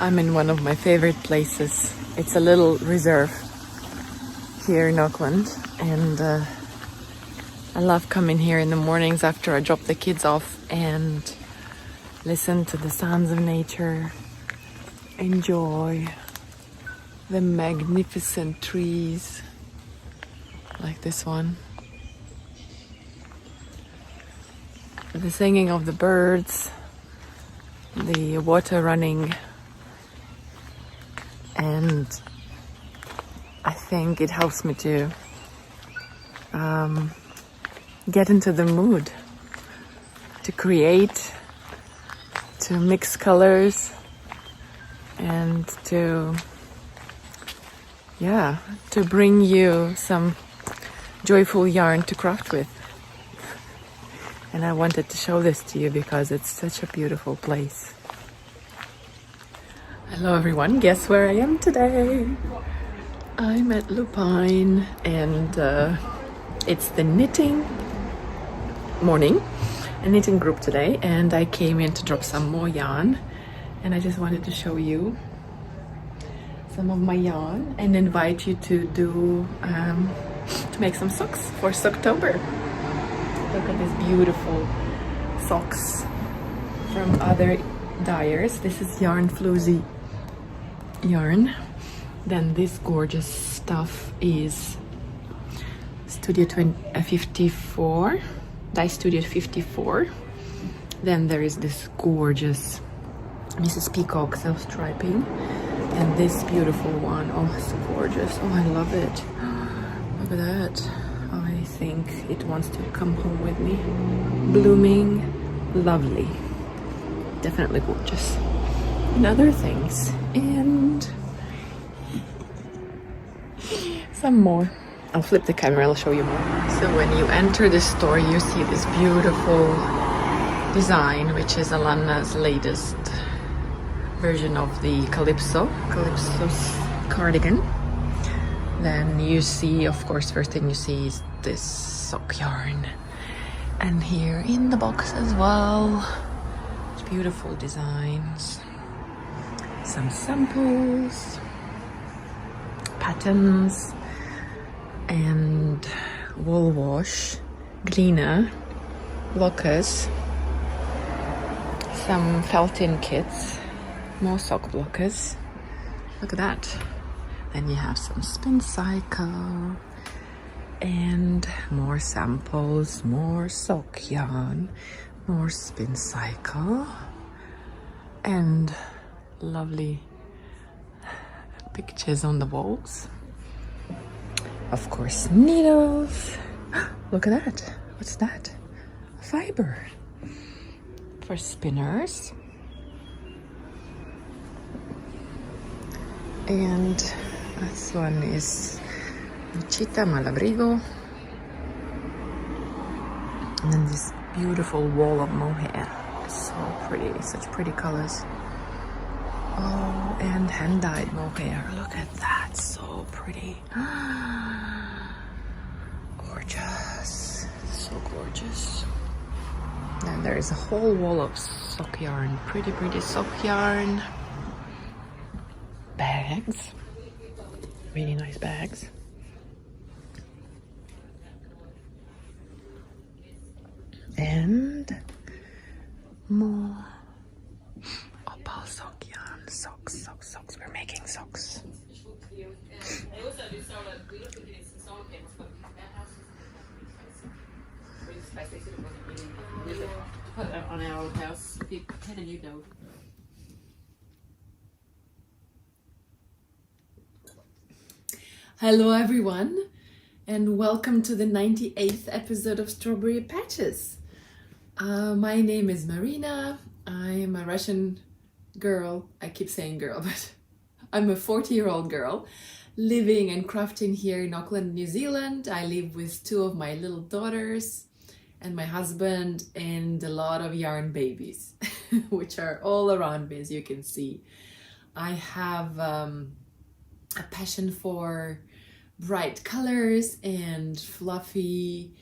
I'm in one of my favorite places. It's a little reserve here in Auckland, and I love coming here in the mornings after I drop the kids off and listen to the sounds of nature, enjoy the magnificent trees like this one, the singing of the birds, the water running, and I think it helps me to get into the mood, to create, to mix colors, and to bring you some joyful yarn to craft with. And I wanted to show this to you because it's such a beautiful place. Hello everyone, guess where I am today? I'm at Lupine, and it's the knitting morning, a knitting group today, and I came in to drop some more yarn, and I just wanted to show you some of my yarn and invite you to to make some socks for Socktober. Look at these beautiful socks from other dyers. This is Yarn Floozy yarn. Then this gorgeous stuff is Studio 54, Dye Studio 54. Then there is this gorgeous Mrs. Peacock self-striping, and this beautiful one. Oh, it's so gorgeous. Oh, I love it. Look at that. I think it wants to come home with me. Blooming, lovely, definitely gorgeous. And other things, and some more. I'll flip the camera, I'll show you more. So when you enter the store, you see this beautiful design, which is Alanna's latest version of the Calypso's cardigan. Then you see, of course, first thing you see is this sock yarn. And here in the box as well, beautiful designs, some samples, patterns, and wool wash, gleaner, blockers, some felt-in kits, more sock blockers. Look at that. Then you have some spin cycle and more samples, more sock yarn, more spin cycle, and lovely pictures on the walls. Of course, needles. Look at that. What's that? Fibre for spinners. And this one is Chita Malabrigo. And then this beautiful wall of mohair. It's so pretty, such pretty colors. Oh, and hand-dyed mohair. Look at that, so pretty. Gorgeous, so gorgeous. Then there is a whole wall of sock yarn, pretty sock yarn. Bags, really nice bags. And more opal sock yarn. Socks. We're making socks. Put it on our old house. If you had a new dog. Hello everyone, and welcome to the 98th episode of Strawberry Patches. My name is Marina. I'm a Russian girl. I keep saying girl, but I'm a 40-year-old girl living and crafting here in Auckland, New Zealand. I live with two of my little daughters and my husband and a lot of yarn babies, which are all around me, as you can see. I have a passion for bright colors and fluffy,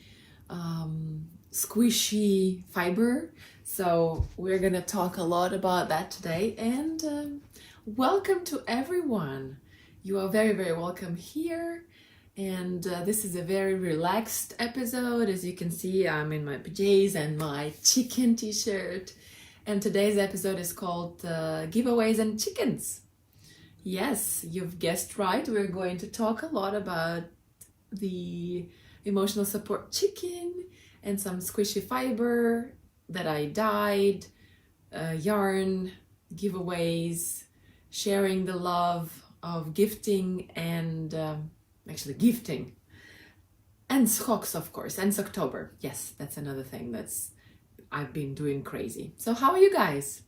squishy fiber. So we're gonna talk a lot about that today, and Welcome to everyone. You are very, very welcome here. And this is a very relaxed episode. As you can see, I'm in my PJs and my chicken t-shirt. And today's episode is called Giveaways and Chickens. Yes, you've guessed right. We're going to talk a lot about the emotional support chicken and some squishy fiber that I dyed, yarn, giveaways, sharing the love of gifting and actually gifting, and socks, of course, and Socktober. Yes, that's another thing I've been doing crazy. So how are you guys?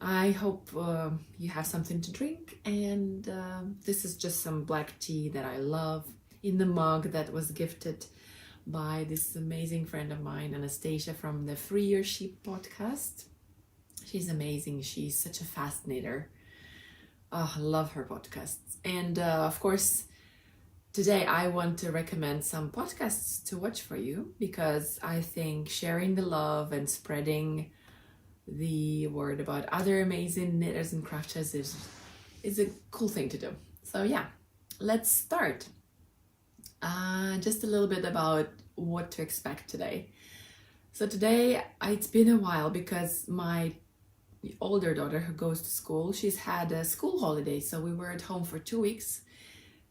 I hope you have something to drink, and this is just some black tea that I love in the mug that was gifted by this amazing friend of mine, Anastasia, from the Free Your Sheep podcast. She's amazing. She's such a fast knitter. Oh, I love her podcasts. And of course, today I want to recommend some podcasts to watch for you, because I think sharing the love and spreading the word about other amazing knitters and crafters is a cool thing to do. So yeah, let's start. Just a little bit about what to expect today. So today, it's been a while because my older daughter who goes to school, she's had a school holiday, so we were at home for 2 weeks.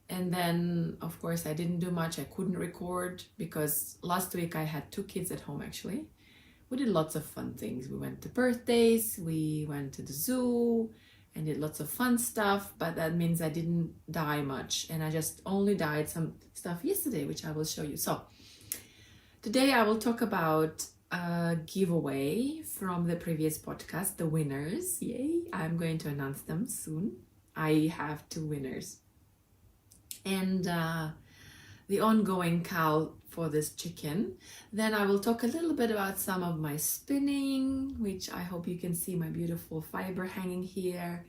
And then of course I didn't do much. I couldn't record because last week I had 2 kids at home. Actually, we did lots of fun things. We went to birthdays, we went to the zoo and did lots of fun stuff, but that means I didn't dye much, and I just only dyed some stuff yesterday, which I will show you. So today I will talk about a giveaway from the previous podcast, the winners. Yay! I'm going to announce them soon. I have 2 winners. And the ongoing cow for this chicken. Then I will talk a little bit about some of my spinning, which I hope you can see my beautiful fiber hanging here.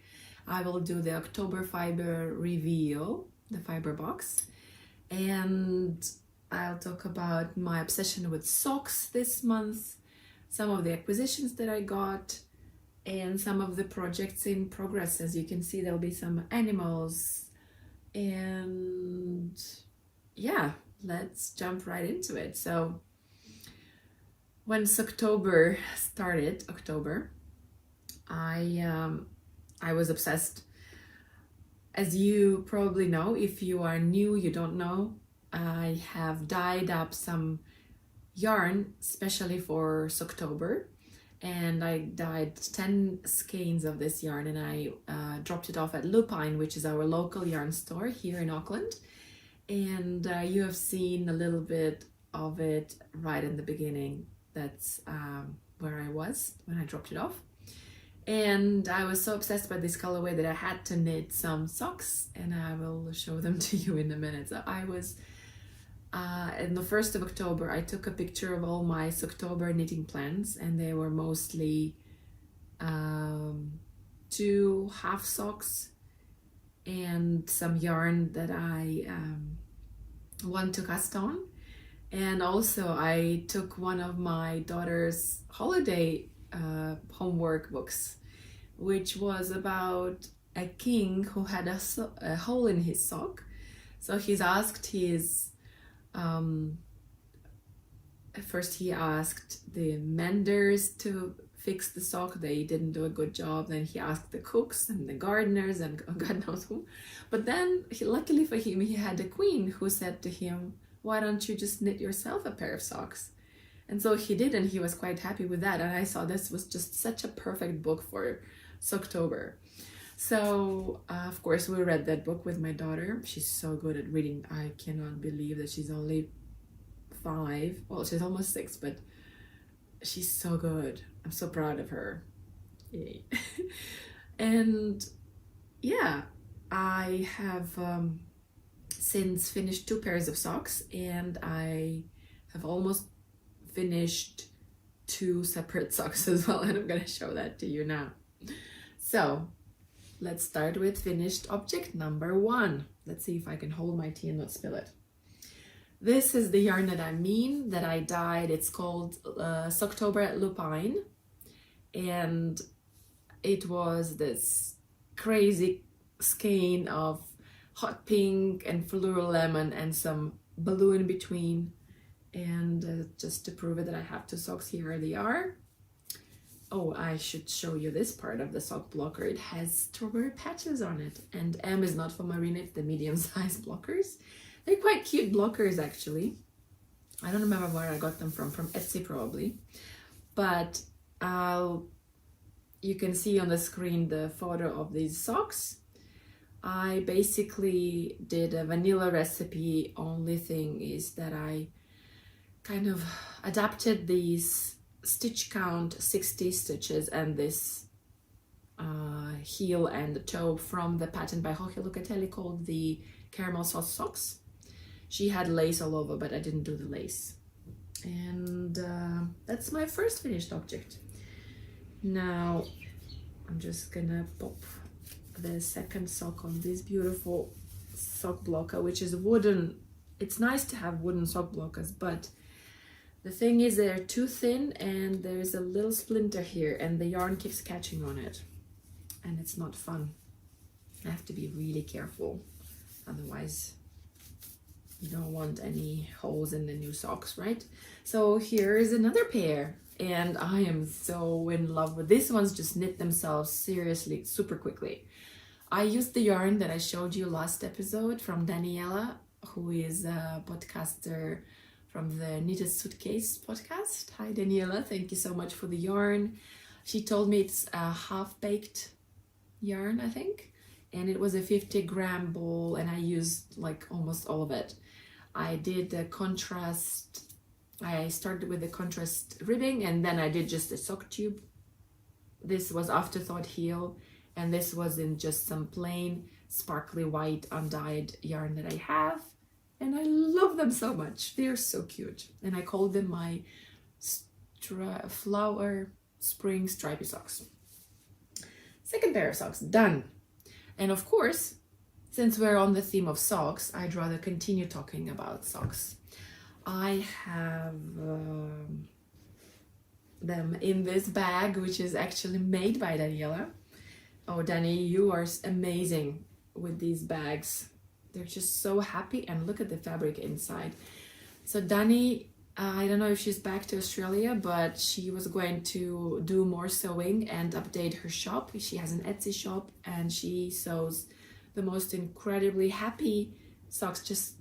I will do the October fiber reveal, the fiber box. And I'll talk about my obsession with socks this month, some of the acquisitions that I got, and some of the projects in progress. As you can see, there'll be some animals, and yeah, let's jump right into it. So when Socktober started, October, I was obsessed. As you probably know, if you are new, you don't know, I have dyed up some yarn especially for Socktober, and I dyed 10 skeins of this yarn, and I dropped it off at Lupine, which is our local yarn store here in Auckland. And you have seen a little bit of it right in the beginning. That's where I was when I dropped it off. And I was so obsessed by this colorway that I had to knit some socks, and I will show them to you in a minute. So I was on the 1st of October, I took a picture of all my Socktober knitting plans, and they were mostly 2 half socks and some yarn that I want to cast on. And also I took one of my daughter's holiday homework books, which was about a king who had a hole in his sock. So he's asked his first he asked the menders to fix the sock. They didn't do a good job. Then he asked the cooks and the gardeners and God knows who. But then luckily for him, he had a queen who said to him, why don't you just knit yourself a pair of socks? And so he did, and he was quite happy with that. And I saw this was just such a perfect book for Socktober. So of course we read that book with my daughter. She's so good at reading. I cannot believe that she's only 5. Well, she's almost 6, but she's so good. I'm so proud of her. Yay. And yeah, I have since finished 2 pairs of socks, and I have almost finished 2 separate socks as well, and I'm gonna show that to you now. So let's start with finished object number 1. Let's see if I can hold my tea and not spill it. This is the yarn that I dyed. It's called Socktober at Lupine, and it was this crazy skein of hot pink and floral lemon and some blue in between. And just to prove it that I have 2 socks, here they are. Oh, I should show you this part of the sock blocker. It has strawberry patches on it, and M is not for Marina, it's the medium-sized blockers. They're quite cute blockers, actually. I don't remember where I got them from Etsy probably. But you can see on the screen the photo of these socks. I basically did a vanilla recipe. Only thing is that I kind of adapted these stitch count 60 stitches and this heel and the toe from the pattern by Jorge Lucatelli called the Caramel Sauce Socks. She had lace all over, but I didn't do the lace. And that's my first finished object. Now I'm just gonna pop the second sock on this beautiful sock blocker, which is wooden. It's nice to have wooden sock blockers, but the thing is they're too thin and there's a little splinter here and the yarn keeps catching on it and it's not fun. I have to be really careful, otherwise you don't want any holes in the new socks, right? So here's another pair and I am so in love with these ones. Just knit themselves seriously super quickly. I used the yarn that I showed you last episode from Daniela, who is a podcaster from the Knitted Suitcase podcast. Hi Daniela, thank you so much for the yarn. She told me it's a half-baked yarn, I think, and it was a 50-gram ball and I used like almost all of it. I did the contrast, I started with the contrast ribbing and then I did just a sock tube. This was Afterthought heel and this was in just some plain sparkly white undyed yarn that I have. And I love them so much. They're so cute. And I call them my flower spring stripy socks. Second pair of socks, done. And of course, since we're on the theme of socks, I'd rather continue talking about socks. I have them in this bag, which is actually made by Daniela. Oh, Danny, you are amazing with these bags. They're just so happy, and look at the fabric inside. So Dani, I don't know if she's back to Australia, but she was going to do more sewing and update her shop. She has an Etsy shop and she sews the most incredibly happy socks. Just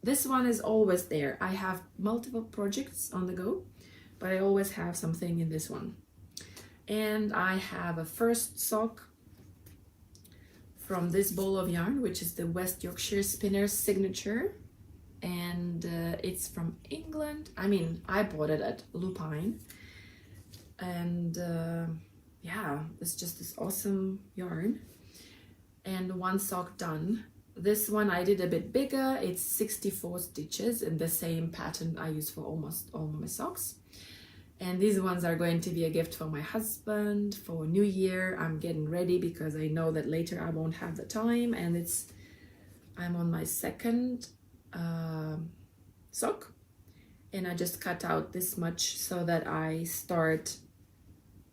this one is always there. I have multiple projects on the go, but I always have something in this one. And I have a first sock from this ball of yarn, which is the West Yorkshire Spinner's Signature, and it's from England. I mean, I bought it at Lupine, and yeah, it's just this awesome yarn. And one sock done. This one I did a bit bigger. It's 64 stitches in the same pattern I use for almost all my socks. And these ones are going to be a gift for my husband for New Year. I'm getting ready because I know that later I won't have the time, and I'm on my second sock, and I just cut out this much so that I start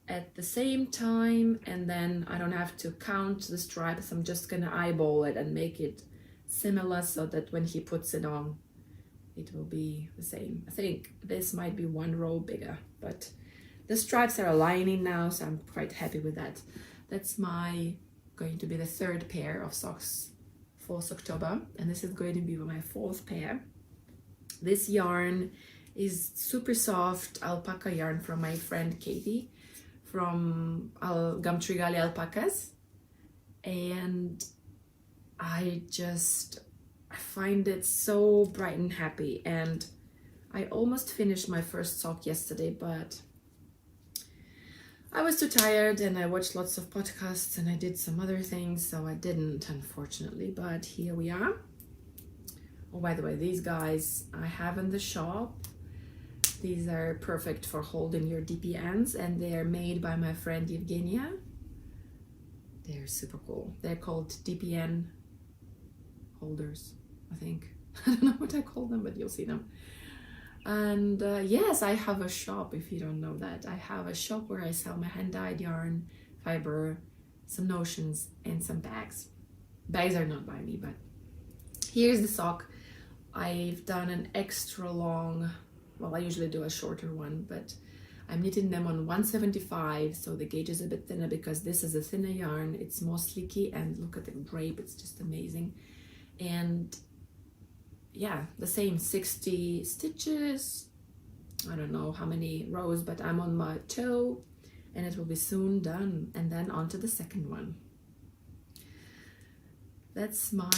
at the same time and then I don't have to count the stripes. I'm just gonna eyeball it and make it similar so that when he puts it on, it will be the same. I think this might be one row bigger, but the stripes are aligning now, so I'm quite happy with that. That's going to be the third pair of socks for Socktober, and this is going to be my fourth pair. This yarn is super soft alpaca yarn from my friend Katie from Gumtree Gully Alpacas, and I find it so bright and happy. And I almost finished my first sock yesterday, but I was too tired and I watched lots of podcasts and I did some other things, so I didn't, unfortunately, but here we are. Oh, by the way, these guys I have in the shop. These are perfect for holding your DPNs, and they are made by my friend Evgenia. They're super cool. They're called DPN holders, I think. I don't know what I call them, but you'll see them. And yes, I have a shop, if you don't know that. I have a shop where I sell my hand-dyed yarn, fibre, some notions, and some bags. Bags are not by me, but here's the sock. I've done an extra long, well, I usually do a shorter one, but I'm knitting them on 175, so the gauge is a bit thinner because this is a thinner yarn. It's more sleeky, and look at the drape, it's just amazing. And yeah, the same 60 stitches. I don't know how many rows, but I'm on my toe, and it will be soon done. And then on to the second one. That's my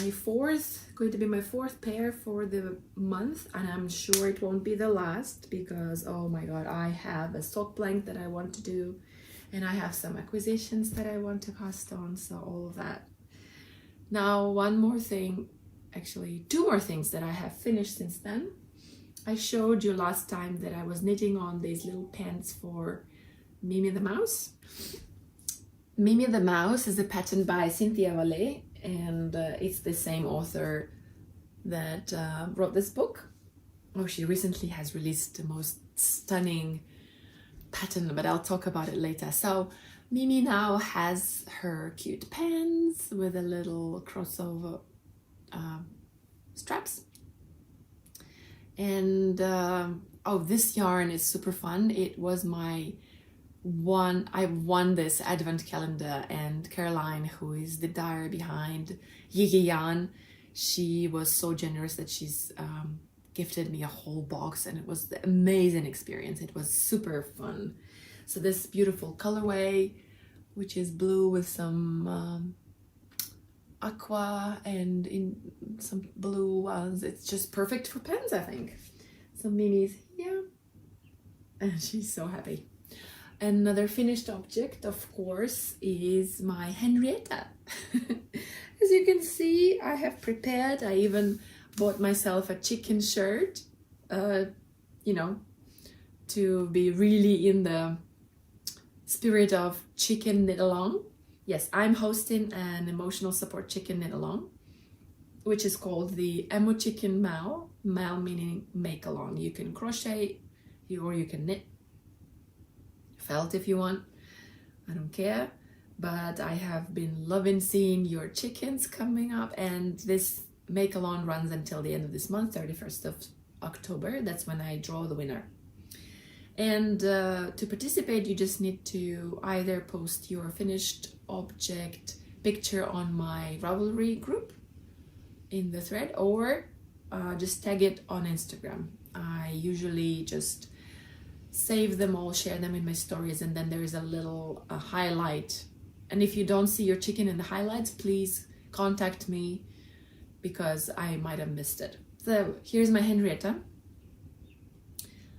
going to be my fourth pair for the month, and I'm sure it won't be the last because, oh my god, I have a sock blank that I want to do, and I have some acquisitions that I want to cast on, so all of that. Now, one more thing, actually two more things that I have finished since then. I showed you last time that I was knitting on these little pants for Mimi the Mouse. Mimi the Mouse is a pattern by Cynthia Vallée, and it's the same author that wrote this book. Oh, she recently has released the most stunning pattern, but I'll talk about it later. So Mimi now has her cute pants with a little crossover straps. And oh, this yarn is super fun. It was I won this advent calendar, and Caroline, who is the dyer behind Yigi Yarn, she was so generous that she's gifted me a whole box, and it was an amazing experience. It was super fun. So this beautiful colorway, which is blue with some aqua and in some blue ones, it's just perfect for pens, I think. So Mimi's here, and she's so happy. Another finished object, of course, is my Henrietta. As you can see, I have prepared. I even bought myself a chicken shirt, you know, to be really in the spirit of chicken knit-along. Yes, I'm hosting an emotional support chicken knit-along, which is called the Emo Chicken Mal. Mal meaning make along. You can crochet or you can knit. Felt if you want, I don't care, but I have been loving seeing your chickens coming up, and this make along runs until the end of this month, 31st of October. That's when I draw the winner. And to participate, you just need to either post your finished object picture on my Ravelry group in the thread, or just tag it on Instagram. I usually just save them all, share them in my stories, and then there is a little highlight. And if you don't see your chicken in the highlights, please contact me because I might have missed it. So here's my Henrietta.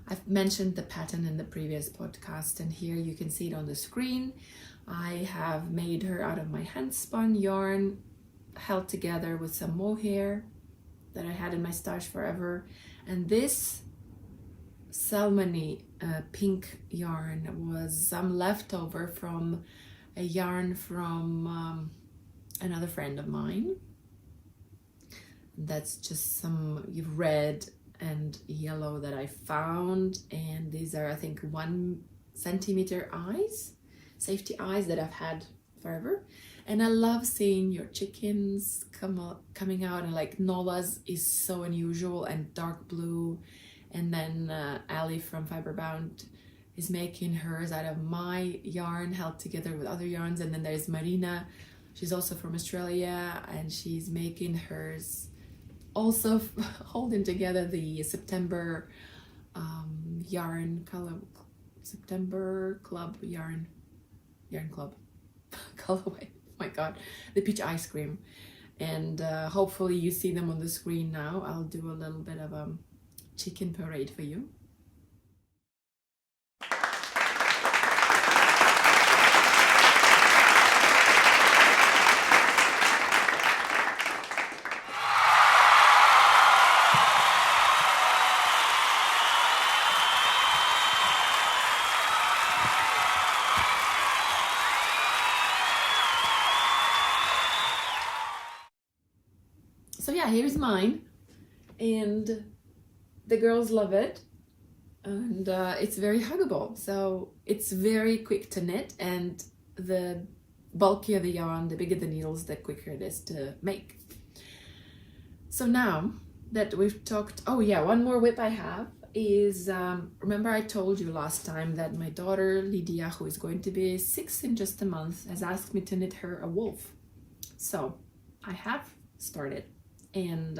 I've mentioned the pattern in the previous podcast, and here you can see it on the screen. I have made her out of my hand spun yarn, held together with some mohair that I had in my stash forever. And this salmony pink yarn was some leftover from a yarn from another friend of mine. That's just some red and yellow that I found, and these are, I think, 1 centimeter eyes, safety eyes that I've had forever. And I love seeing your chickens coming out, and like Nola's is so unusual and dark blue. And then Ali from Fiberbound is making hers out of my yarn held together with other yarns. And then there's Marina, she's also from Australia, and she's making hers also holding together the September yarn color, September club yarn club colorway. Oh my god, the peach ice cream. And hopefully you see them on the screen now. I'll do a little bit of a chicken parade for you. So yeah, here's mine, and the girls love it, and it's very huggable, so it's very quick to knit, and the bulkier the yarn, the bigger the needles, the quicker it is to make. So now that we've talked, oh yeah, one more whip I have is, remember I told you last time that my daughter Lydia, who is going to be 6 in just a month, has asked me to knit her a wolf. So I have started, and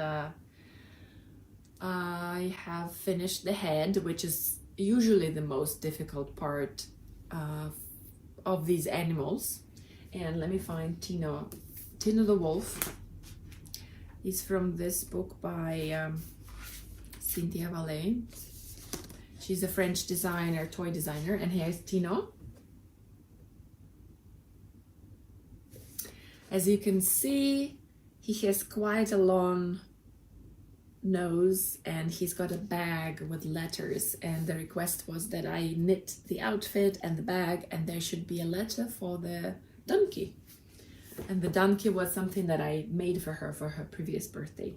I have finished the head, which is usually the most difficult part of these animals. And let me find Tino the wolf. Is from this book by Cynthia Vallée. She's a French designer, toy designer, and here's Tino. As you can see, he has quite a long nose, and he's got a bag with letters, and the request was that I knit the outfit and the bag, and there should be a letter for the donkey. And the donkey was something that I made for her previous birthday.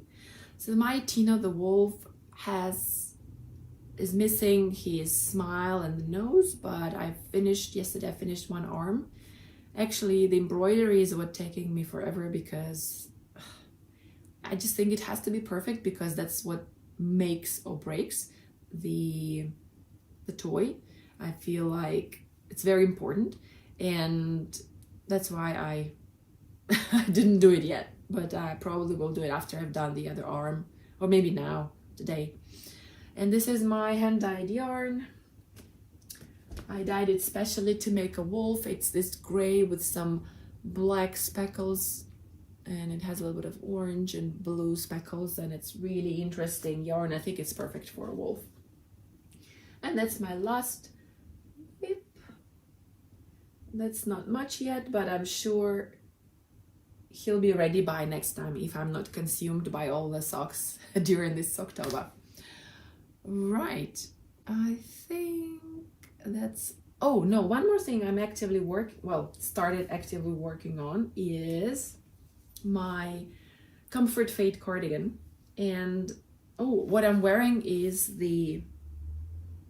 So my Tino the wolf is missing his smile and the nose, but yesterday I finished one arm. Actually, the embroidery is what's taking me forever, because I just think it has to be perfect, because that's what makes or breaks the toy. I feel like it's very important, and that's why I didn't do it yet, but I probably will do it after I've done the other arm, or maybe now, today. And this is my hand-dyed yarn. I dyed it specially to make a wolf. It's this gray with some black speckles, and it has a little bit of orange and blue speckles, and it's really interesting yarn. I think it's perfect for a wolf. And that's my last whip. That's not much yet, but I'm sure he'll be ready by next time if I'm not consumed by all the socks during this Socktober. Right, I think that's, oh no, one more thing I'm started actively working on is my Comfort Fade cardigan. And what I'm wearing is the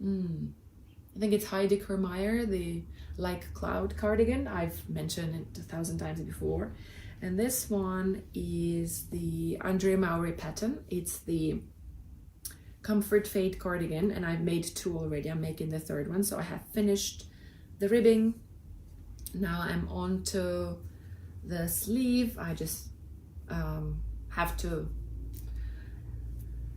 I think it's Heidi Kermeyer, the Like Cloud cardigan. I've mentioned it 1,000 times before. And this one is the Andre Maury pattern. It's the Comfort Fade cardigan, and I've made 2 already. I'm making the 3rd one. So I have finished the ribbing. Now I'm on to the sleeve. I just have to,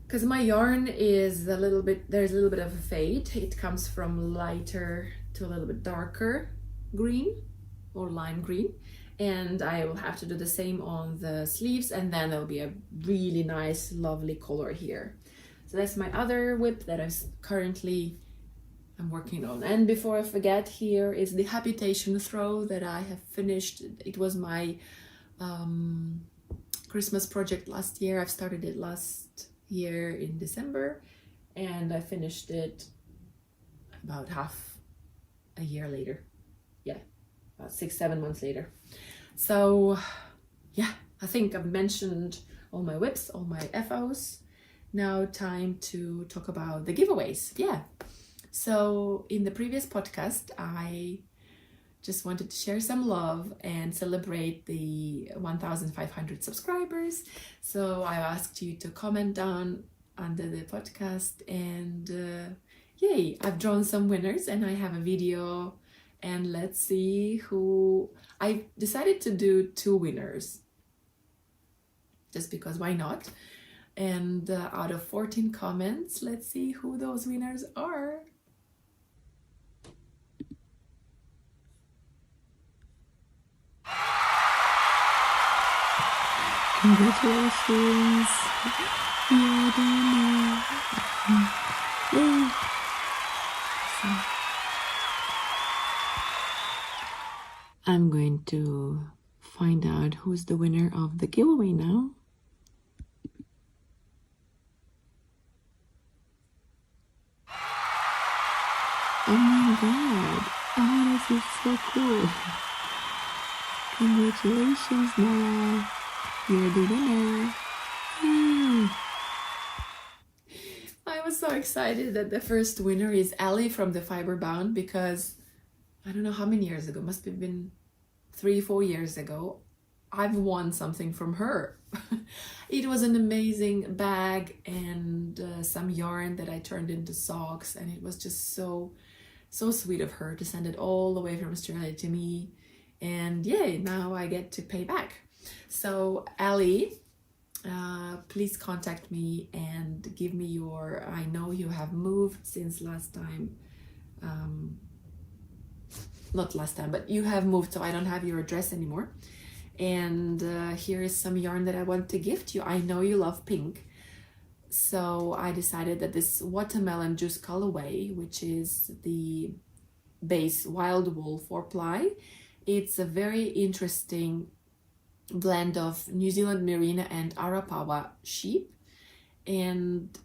because my yarn is there's a little bit of a fade. It comes from lighter to a little bit darker green or lime green. And I will have to do the same on the sleeves, and then there'll be a really nice, lovely color here. So that's my other whip that I'm working on. And before I forget, here is the habitation throw that I have finished. It was my Christmas project last year. I've started it last year in December, and I finished it about half a year later. Yeah, about 6-7 months later. So yeah, I think I've mentioned all my whips, all my FOs. Now time to talk about the giveaways. Yeah, so in the previous podcast I just wanted to share some love and celebrate the 1,500 subscribers. So I asked you to comment down under the podcast, and yay, I've drawn some winners and I have a video, and let's see who. I decided to do 2 winners just because why not? And out of 14 comments, let's see who those winners are. Congratulations! Yay! I'm going to find out who's the winner of the giveaway now. Oh my god! Oh, this is so cool! Congratulations, Nora! You're the winner! Yay! I was so excited that the first winner is Ali from the Fibre Bound, because I don't know how many years ago, must have been 3-4 years ago, I've won something from her. It was an amazing bag and some yarn that I turned into socks, and it was just so sweet of her to send it all the way from Australia to me. And yay, now I get to pay back. So Ali, please contact me and give me your, I know you have moved since last time, not last time, but you have moved, so I don't have your address anymore. And here is some yarn that I want to gift you. I know you love pink, so I decided that this watermelon juice colorway, which is the base wild wool 4-ply, it's a very interesting blend of New Zealand Merino and Arapawa sheep, and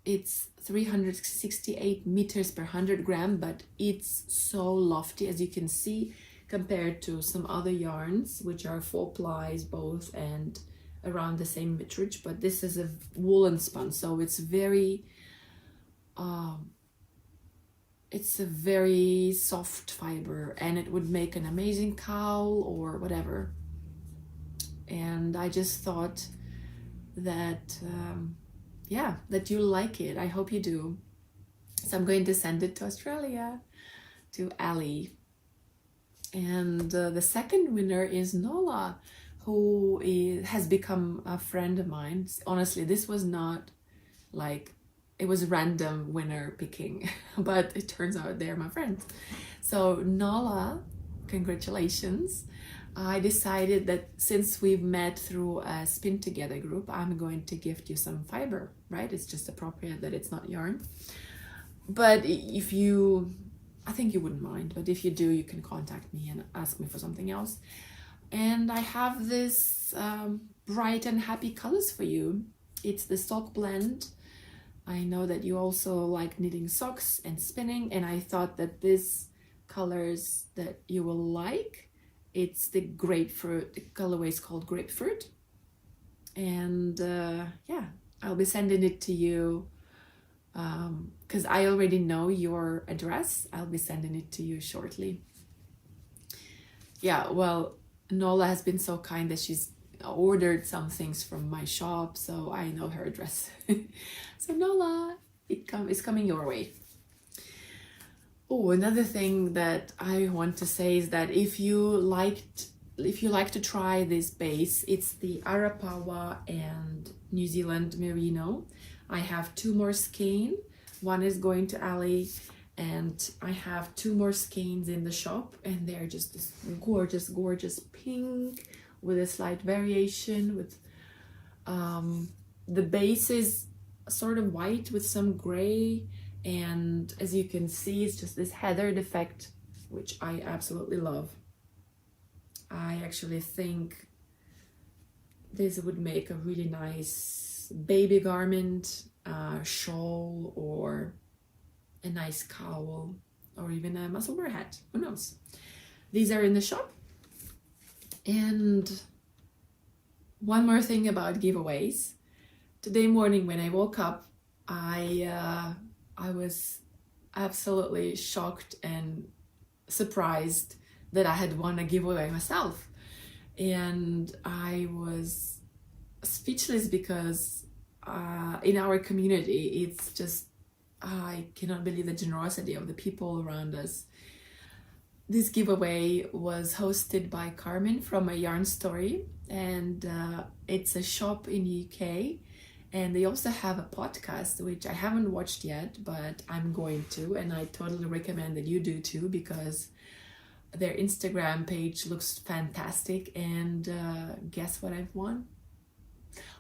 it's 368 meters per 100 gram, but it's so lofty, as you can see, compared to some other yarns which are 4-plies both and around the same meterage. But this is a woolen spun, so it's a very soft fiber, and it would make an amazing cowl or whatever. And I just thought that yeah, that you like it. I hope you do. So I'm going to send it to Australia, to Ali. And the second winner is Nola, who has become a friend of mine. Honestly, this was not like, it was random winner picking, but it turns out they're my friends. So Nola, congratulations. I decided that since we've met through a Spin Together group, I'm going to gift you some fiber, right? It's just appropriate that it's not yarn. But if you, I think you wouldn't mind, but if you do, you can contact me and ask me for something else. And I have this bright and happy colors for you. It's the sock blend. I know that you also like knitting socks and spinning, and I thought that these colors that you will like, it's the grapefruit, the colorway is called grapefruit. And yeah, I'll be sending it to you because I already know your address. I'll be sending it to you shortly. Yeah, well, Nola has been so kind that she's ordered some things from my shop, so I know her address. So Nola, it's coming your way. Oh, another thing that I want to say is that if you like to try this base, it's the Arapawa and New Zealand Merino. I have 2 more skein. One is going to Ali, and I have 2 more skeins in the shop, and they're just this gorgeous pink with a slight variation with the base is sort of white with some gray, and as you can see, it's just this heathered effect, which I absolutely love. I actually think this would make a really nice baby garment, shawl, or a nice cowl, or even a muscle wear hat, who knows. These are in the shop. And one more thing about giveaways. Today morning when I woke up, I was absolutely shocked and surprised that I had won a giveaway myself. And I was speechless because in our community, it's just, I cannot believe the generosity of the people around us. This giveaway was hosted by Carmen from A Yarn Story, and it's a shop in the UK, and they also have a podcast, which I haven't watched yet, but I'm going to, and I totally recommend that you do too, because their Instagram page looks fantastic. And guess what I've won?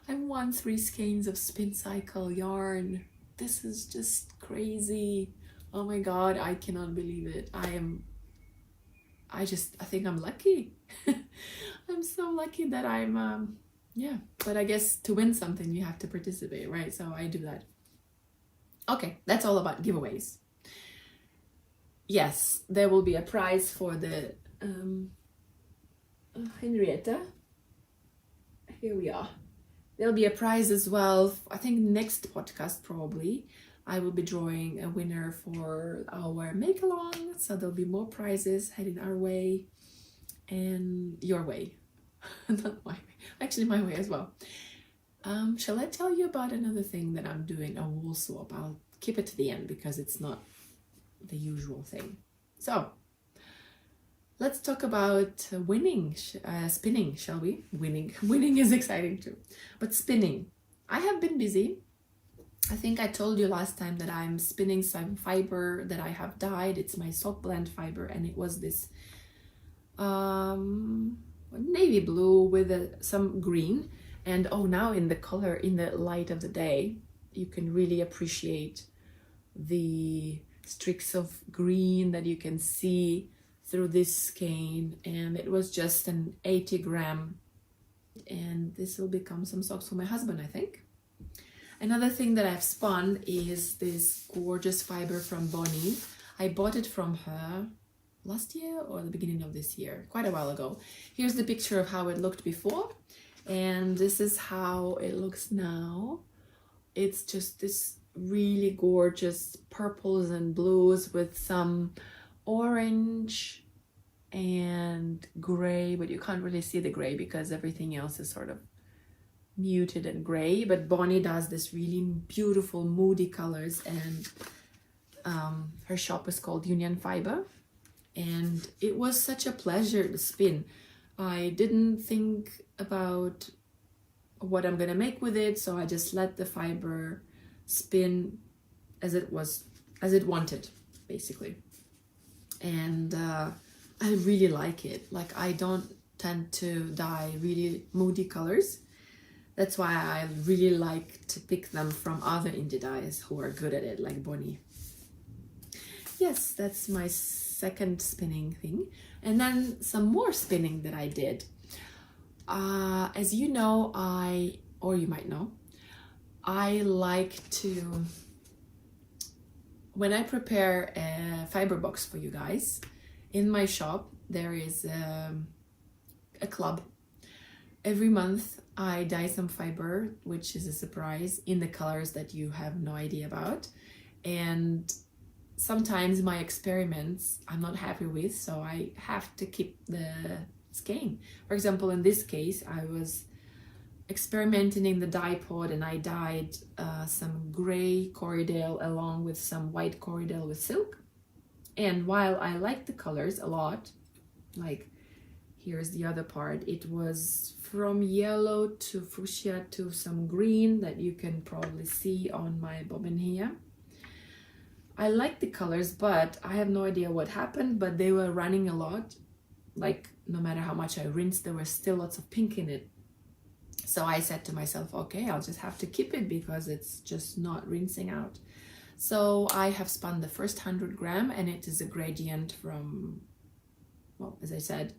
I won 3 skeins of Spin Cycle yarn. This is just crazy. Oh my god, I cannot believe it. I think I'm lucky. I'm so lucky that I'm yeah, but I guess to win something you have to participate, right? So I do that. Okay, that's all about giveaways. Yes, there will be a prize for the Henrietta. Here we are. There'll be a prize as well. I think next podcast probably I will be drawing a winner for our make along, so there'll be more prizes heading our way. and your way. Not my way, actually my way as well. Shall I tell you about another thing that I'm doing, a wool swap? I'll keep it to the end because it's not the usual thing. So let's talk about spinning, shall we? Winning is exciting too, but spinning. I have been busy. I think I told you last time that I'm spinning some fiber that I have dyed. It's my sock blend fiber, and it was this navy blue with some green. And oh, now in the color, in the light of the day, you can really appreciate the streaks of green that you can see through this skein. And it was just an 80 gram, and this will become some socks for my husband, I think. Another thing that I've spun is this gorgeous fiber from Bonnie. I bought it from her last year or the beginning of this year, quite a while ago. Here's the picture of how it looked before, and this is how it looks now. It's just this really gorgeous purples and blues with some orange and gray, but you can't really see the gray because everything else is sort of muted and gray. But Bonnie does this really beautiful moody colors, and her shop is called Union Fiber, and it was such a pleasure to spin. I didn't think about what I'm gonna make with it, so I just let the fiber spin as it wanted, basically. And I really like it. Like, I don't tend to dye really moody colors. That's why I really like to pick them from other indie dyes who are good at it, like Bonnie. Yes, that's my second spinning thing. And then some more spinning that I did. As you know, or you might know, I like to, when I prepare a fiber box for you guys, in my shop there is a club. Every month I dye some fiber, which is a surprise, in the colors that you have no idea about. And sometimes my experiments I'm not happy with, so I have to keep the skein. For example, in this case, I was experimenting in the dye pod, and I dyed some gray corridale along with some white corridale with silk. And while I like the colors a lot, like here's the other part, it was from yellow to fuchsia to some green that you can probably see on my bobbin here. I like the colors, but I have no idea what happened, but they were running a lot. Like, no matter how much I rinsed, there was still lots of pink in it. So I said to myself, okay, I'll just have to keep it because it's just not rinsing out. So I have spun the first 100 gram, and it is a gradient from, well, as I said,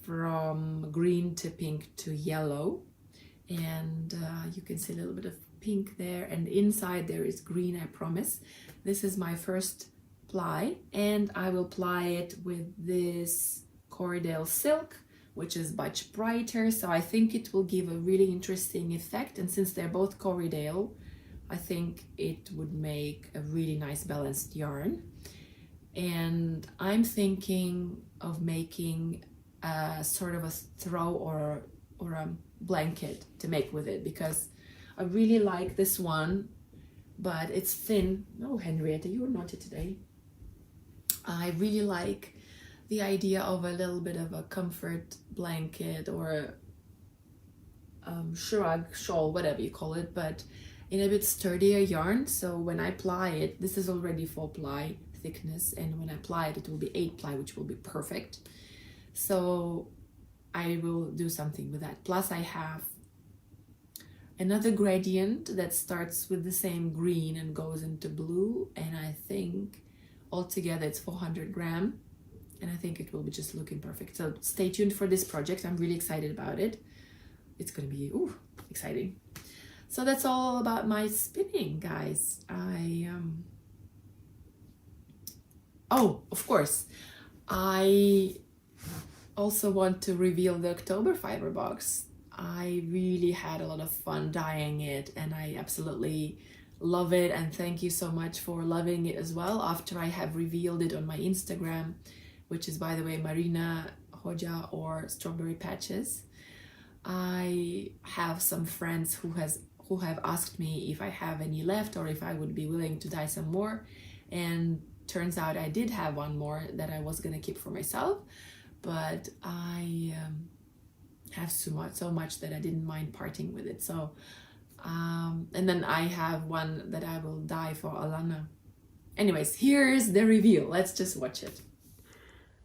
from green to pink to yellow. And you can see a little bit of pink there, and inside there is green, I promise. This is my first ply, and I will ply it with this corridale silk, which is much brighter, so I think it will give a really interesting effect. And since they're both corridale, I think it would make a really nice balanced yarn. And I'm thinking of making a sort of a throw or a blanket to make with it, because I really like this one, but it's thin. Oh, Henrietta, you're naughty today. I really like the idea of a little bit of a comfort blanket or shrug, shawl, whatever you call it, but in a bit sturdier yarn. So when I ply it, this is already 4 ply thickness, and when I ply it, it will be 8 ply, which will be perfect. So I will do something with that. Plus I have another gradient that starts with the same green and goes into blue, and I think altogether it's 400 gram, and I think it will be just looking perfect. So stay tuned for this project. I'm really excited about it. It's gonna be exciting. So that's all about my spinning, guys. Oh, of course, I also want to reveal the October fiber box. I really had a lot of fun dyeing it, and I absolutely love it, and thank you so much for loving it as well. After I have revealed it on my Instagram, which is, by the way, Marina hoja or strawberry patches. I have some friends who have asked me if I have any left or if I would be willing to dye some more, and turns out I did have one more that I was gonna keep for myself, but I have so much that I didn't mind parting with it. So and then I have one that I will dye for Alanna. Anyways, here's the reveal. Let's just watch it.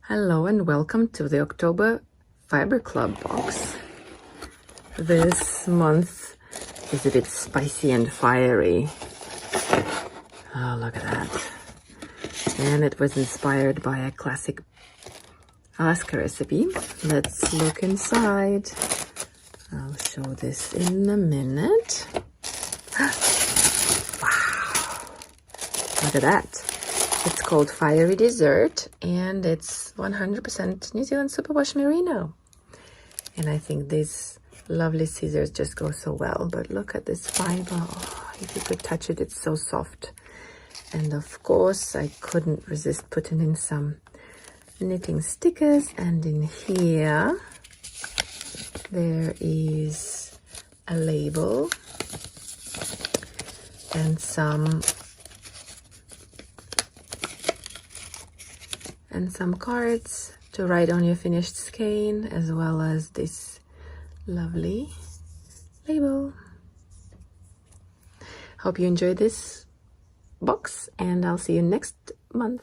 Hello and welcome to the October Fibre Club box. This month is a bit spicy and fiery. Oh, look at that. And it was inspired by a classic Alaska recipe. Let's look inside. I'll show this in a minute. Wow. Look at that. It's called Fiery Dessert, and it's 100% New Zealand superwash merino. And I think these lovely scissors just go so well. But look at this fiber. Oh, if you could touch it, it's so soft. And of course, I couldn't resist putting in some knitting stickers. And in here, there is a label and some cards to write on your finished skein, as well as this lovely label. Hope you enjoyed this box, and I'll see you next month.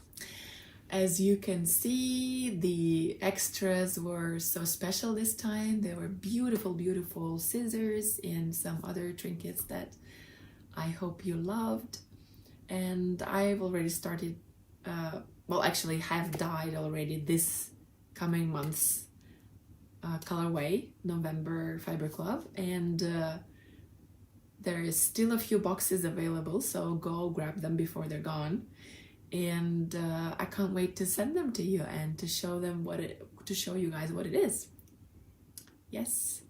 As you can see, the extras were so special this time. There were beautiful, beautiful scissors and some other trinkets that I hope you loved. And I've already started, well, actually have dyed already this coming month's colorway, November Fibre Club. And there is still a few boxes available, so go grab them before they're gone. And I can't wait to send them to you and to show them to show you guys what it is. Yes.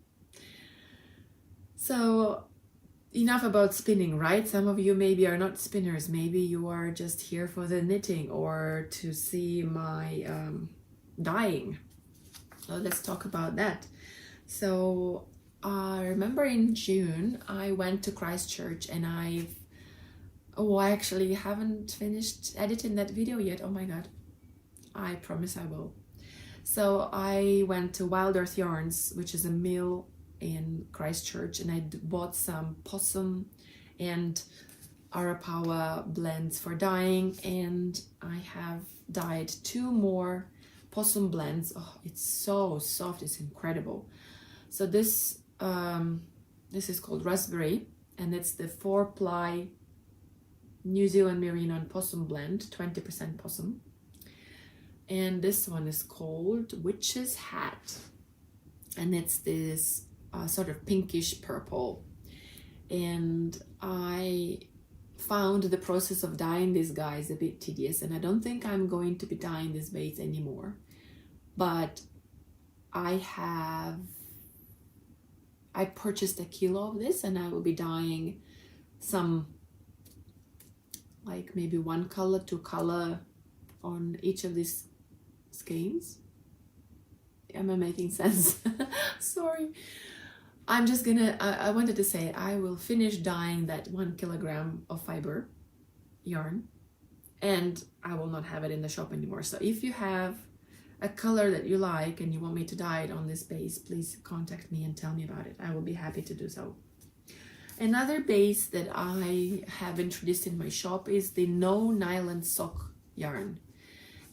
So enough about spinning, right? Some of you maybe are not spinners. Maybe you are just here for the knitting or to see my dyeing. So let's talk about that. So I remember in June I went to Christchurch, and I actually haven't finished editing that video yet. Oh my god, I promise I will. So I went to Wild Earth Yarns, which is a mill in Christchurch, and I bought some possum and Arapawa blends for dyeing, and I have dyed 2 more possum blends. Oh, it's so soft, it's incredible. So this is called Ravelry, and it's the 4-ply New Zealand merino and possum blend, 20% possum. And this one is called Witch's Hat, and it's this sort of pinkish purple. And I found the process of dyeing these guys a bit tedious, and I don't think I'm going to be dyeing this base anymore. But I purchased a kilo of this, and I will be dyeing some, like maybe 1 color, 2 color on each of these skeins. Am I making sense? Sorry. I'm just gonna, I wanted to say I will finish dyeing that 1 kilogram of fiber yarn, and I will not have it in the shop anymore. So if you have a color that you like and you want me to dye it on this base, please contact me and tell me about it. I will be happy to do so. Another base that I have introduced in my shop is the No Nylon Sock yarn,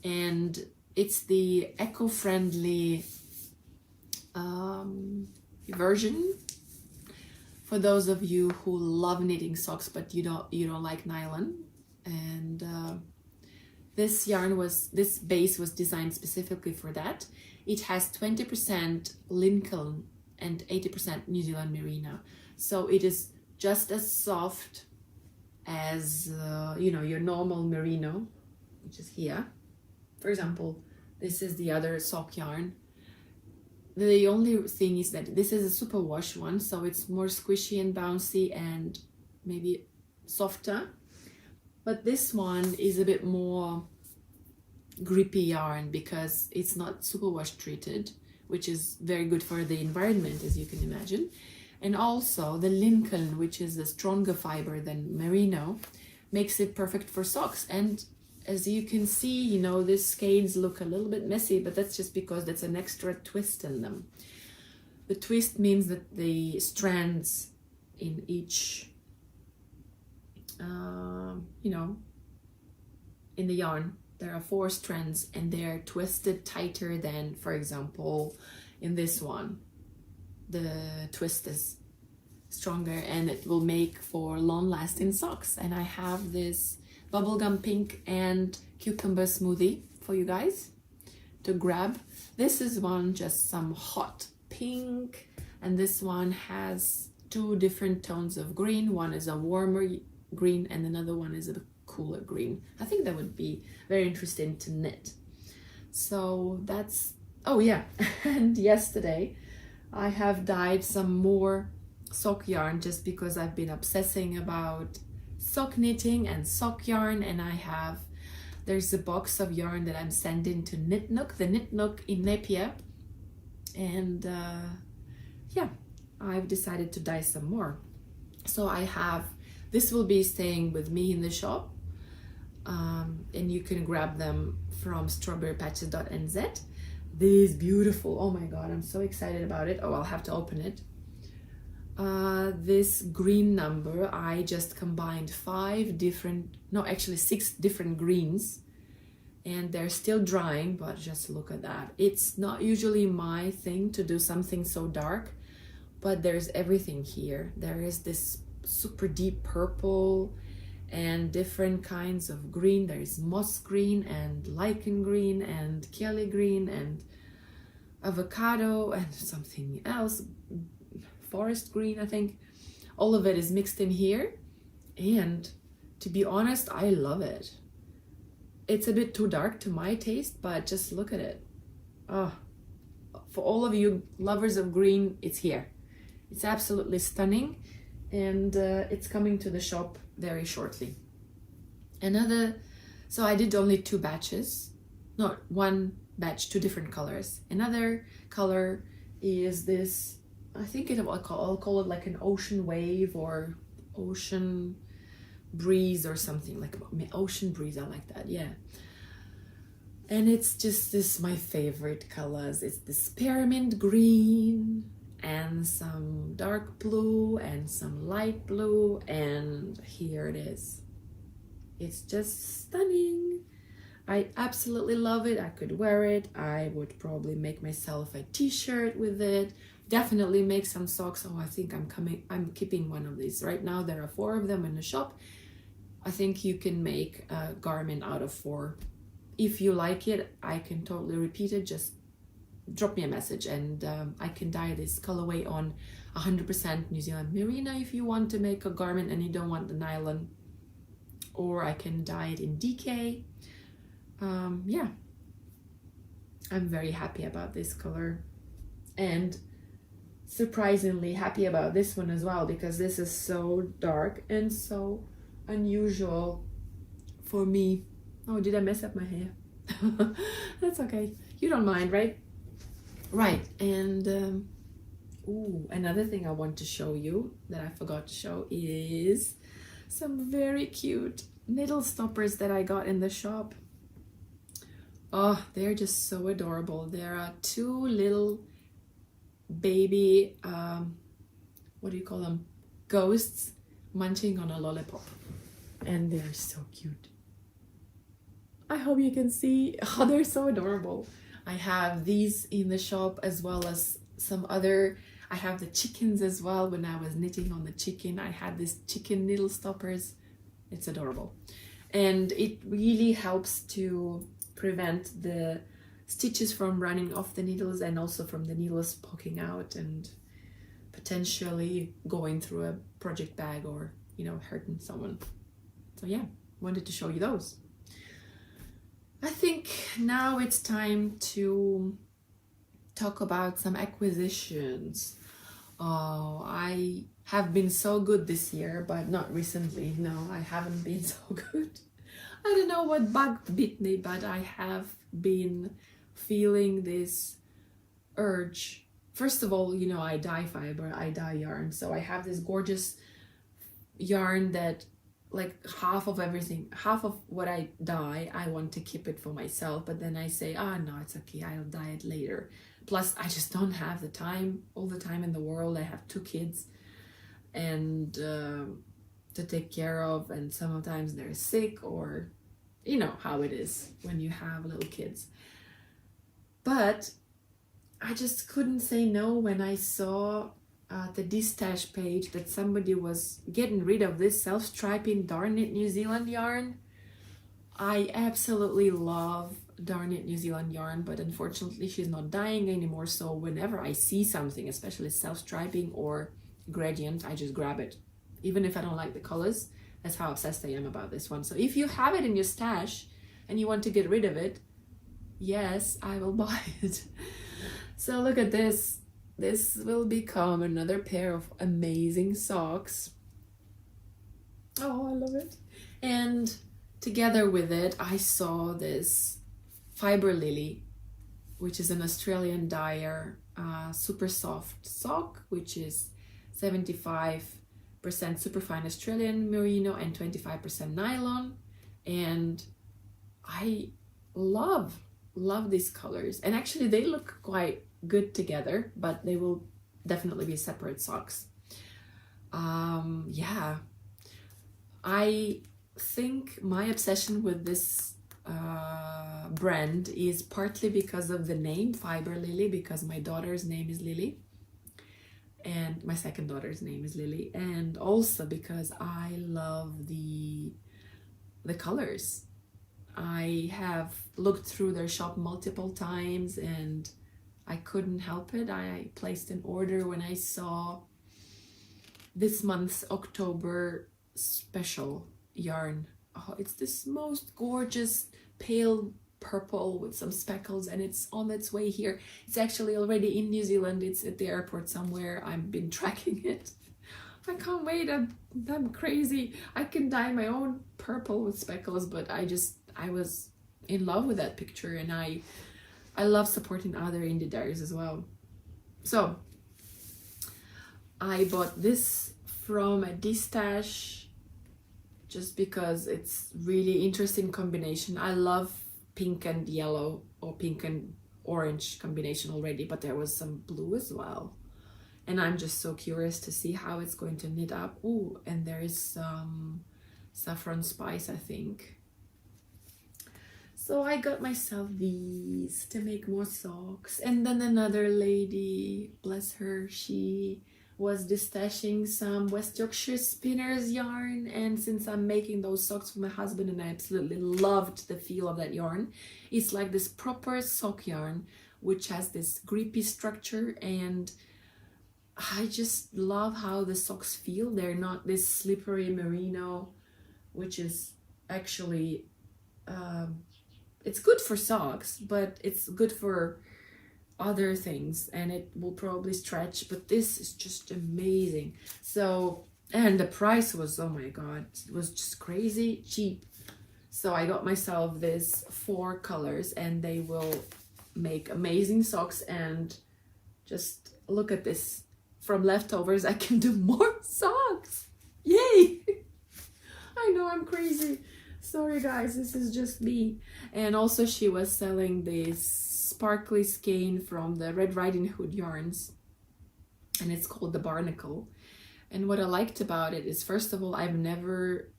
and it's the eco-friendly version for those of you who love knitting socks but you don't like nylon. And this base was designed specifically for that. It has 20% Lincoln and 80% New Zealand merino, so it is just as soft as your normal merino, which is here. For example, this is the other sock yarn. The only thing is that this is a superwash one, so it's more squishy and bouncy and maybe softer. But this one is a bit more grippy yarn because it's not superwash treated, which is very good for the environment, as you can imagine. And also the Lincoln, which is a stronger fiber than merino, makes it perfect for socks. And as you can see, you know, these skeins look a little bit messy, but that's just because that's an extra twist in them. The twist means that the strands in each, you know, in the yarn, there are 4 strands and they're twisted tighter than, for example, in this one. The twist is stronger and it will make for long-lasting socks. And I have this bubblegum pink and cucumber smoothie for you guys to grab. This is one just some hot pink, and this one has 2 different tones of green. One is a warmer green and another one is a cooler green. I think that would be very interesting to knit. So that's, oh yeah, and yesterday I have dyed some more sock yarn just because I've been obsessing about sock knitting and sock yarn, and there's a box of yarn that I'm sending to Knit Nook, the Knit Nook in Napier, and yeah, I've decided to dye some more. So this will be staying with me in the shop, and you can grab them from strawberrypatches.nz. This beautiful, oh my god, I'm so excited about it. Oh, I'll have to open it. This green number, I just combined 6 different greens, and they're still drying, but just look at that. It's not usually my thing to do something so dark, but there's everything here. There is this super deep purple and different kinds of green. There is moss green and lichen green and Kelly green and avocado and something else, forest green, I think. All of it is mixed in here, and to be honest, I love it. It's a bit too dark to my taste, but just look at it. Oh, for all of you lovers of green, it's here. It's absolutely stunning, and it's coming to the shop very shortly. So I did only 2 batches, not 1 batch, 2 different colors. Another color is this, I think I'll call it like an ocean wave or ocean breeze or something, like ocean breeze. I like that, yeah. And it's just my favorite colors. It's this spearmint green and some dark blue and some light blue, and here it is. It's just stunning. I absolutely love it. I could wear it. I would probably make myself a t-shirt with it. Definitely make some socks. Oh, I think I'm keeping one of these. Right now there are 4 of them in the shop. I think you can make a garment out of 4. If you like it, I can totally repeat it. Just drop me a message, and I can dye this colorway on 100% New Zealand merino if you want to make a garment and you don't want the nylon, or I can dye it in DK. Yeah, I'm very happy about this color, and surprisingly happy about this one as well, because this is so dark and so unusual for me. Oh, did I mess up my hair? That's okay. You don't mind, right? Right, and ooh, another thing I want to show you that I forgot to show is some very cute needle stoppers that I got in the shop. Oh, they're just so adorable. There are 2 little baby, what do you call them? Ghosts munching on a lollipop. And they're so cute. I hope you can see. Oh, they're so adorable. I have these in the shop as well as some other. I have the chickens as well. When I was knitting on the chicken, I had these chicken needle stoppers. It's adorable. And it really helps to prevent the stitches from running off the needles, and also from the needles poking out and potentially going through a project bag or, you know, hurting someone. So yeah, wanted to show you those. I think now it's time to talk about some acquisitions. Oh, I have been so good this year, but not recently. No, I haven't been so good. I don't know what bug bit me, but I have been feeling this urge. First of all, you know, I dye fiber, I dye yarn, so I have this gorgeous yarn that like half of everything, half of what I dye, I want to keep it for myself, but then I say, ah, no, it's okay, I'll dye it later. Plus, I just don't have the time, all the time in the world. I have 2 kids and to take care of, and sometimes they're sick, or you know how it is when you have little kids. But I just couldn't say no when I saw the destash page that somebody was getting rid of this self-striping Darn It New Zealand yarn. I absolutely love Darn It New Zealand yarn, but unfortunately she's not dyeing anymore, so whenever I see something, especially self-striping or gradient, I just grab it, even if I don't like the colors. That's how obsessed I am about this one. So if you have it in your stash and you want to get rid of it, yes, I will buy it. So look at this. This will become another pair of amazing socks. Oh, I love it. And together with it, I saw this Fibre Lily, which is an Australian dyer, super soft sock, which is 75% superfine Australian merino and 25% nylon. And I love these colors. And actually they look quite good together, but they will definitely be separate socks. Yeah, I think my obsession with this brand is partly because of the name Fibre Lily, because my daughter's name is Lily and my second daughter's name is Lily, and also because I love the colors. I have looked through their shop multiple times and I couldn't help it. I placed an order when I saw this month's October special yarn. Oh, it's this most gorgeous pale purple with some speckles, and it's on its way here. It's actually already in New Zealand. It's at the airport somewhere. I've been tracking it. I can't wait. I'm crazy. I can dye my own purple with speckles, but I was in love with that picture, and I love supporting other indie dyers as well. So I bought this from a destash just because it's really interesting combination. I love pink and yellow, or pink and orange combination already, but there was some blue as well. And I'm just so curious to see how it's going to knit up. Ooh, and there is some saffron spice, I think. So I got myself these to make more socks. And then another lady, bless her, she was destashing some West Yorkshire Spinners yarn, and since I'm making those socks for my husband and I absolutely loved the feel of that yarn, it's like this proper sock yarn which has this grippy structure, and I just love how the socks feel. They're not this slippery merino, which is actually it's good for socks, but it's good for other things and it will probably stretch, but this is just amazing. So, and the price was, oh my god, it was just crazy cheap. So I got myself this 4 colors and they will make amazing socks. And just look at this, from leftovers I can do more socks. Yay! I know I'm crazy, sorry guys, this is just me. And also she was selling this sparkly skein from the Red Riding Hood yarns, and it's called the Barnacle. And what I liked about it is, first of all, I've never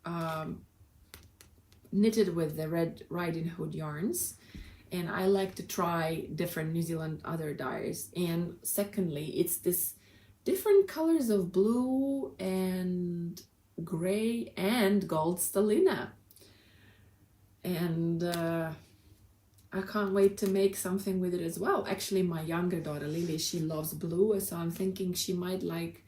knitted with the Red Riding Hood yarns, and I like to try different New Zealand other dyers. And secondly, it's this different colors of blue and gray and gold stellina, and I can't wait to make something with it as well. Actually, my younger daughter Lily, she loves blue, so I'm thinking she might like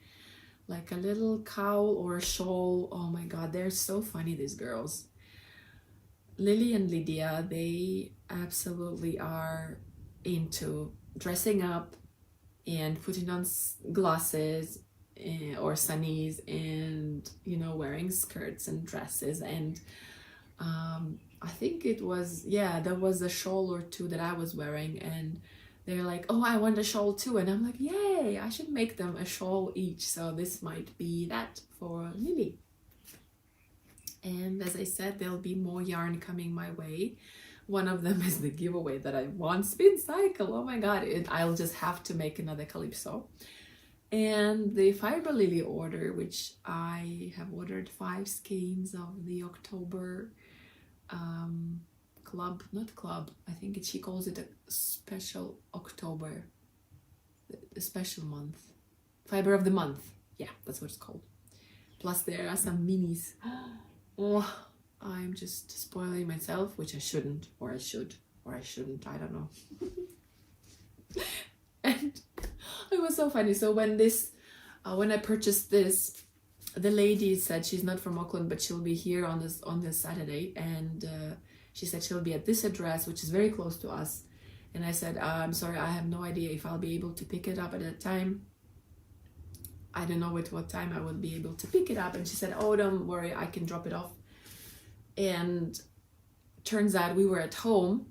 a little cowl or a shawl. Oh my god, they're so funny, these girls. Lily and Lydia, they absolutely are into dressing up and putting on glasses or sunnies, and you know, wearing skirts and dresses. And I think it was, yeah, there was a shawl or two that I was wearing, and they're like, oh, I want a shawl too. And I'm like, yay, I should make them a shawl each. So this might be that for Lily. And as I said, there'll be more yarn coming my way. One of them is the giveaway that I want, Spin Cycle. Oh my god, I'll just have to make another Calypso. And the Fibre Lily order, which I have ordered 5 skeins of the October club, not club, I think she calls it a special October, a special month. Fibre of the month. Yeah, that's what it's called. Plus there are some minis. Oh, I'm just spoiling myself, which I shouldn't, or I should, or I shouldn't, I don't know. And it was so funny. So when when I purchased this, the lady said she's not from Auckland, but she'll be here on this Saturday, and she said she'll be at this address, which is very close to us. And I said, I'm sorry, I have no idea if I'll be able to pick it up at that time. I don't know at what time I will be able to pick it up. And she said, oh, don't worry, I can drop it off. And turns out we were at home,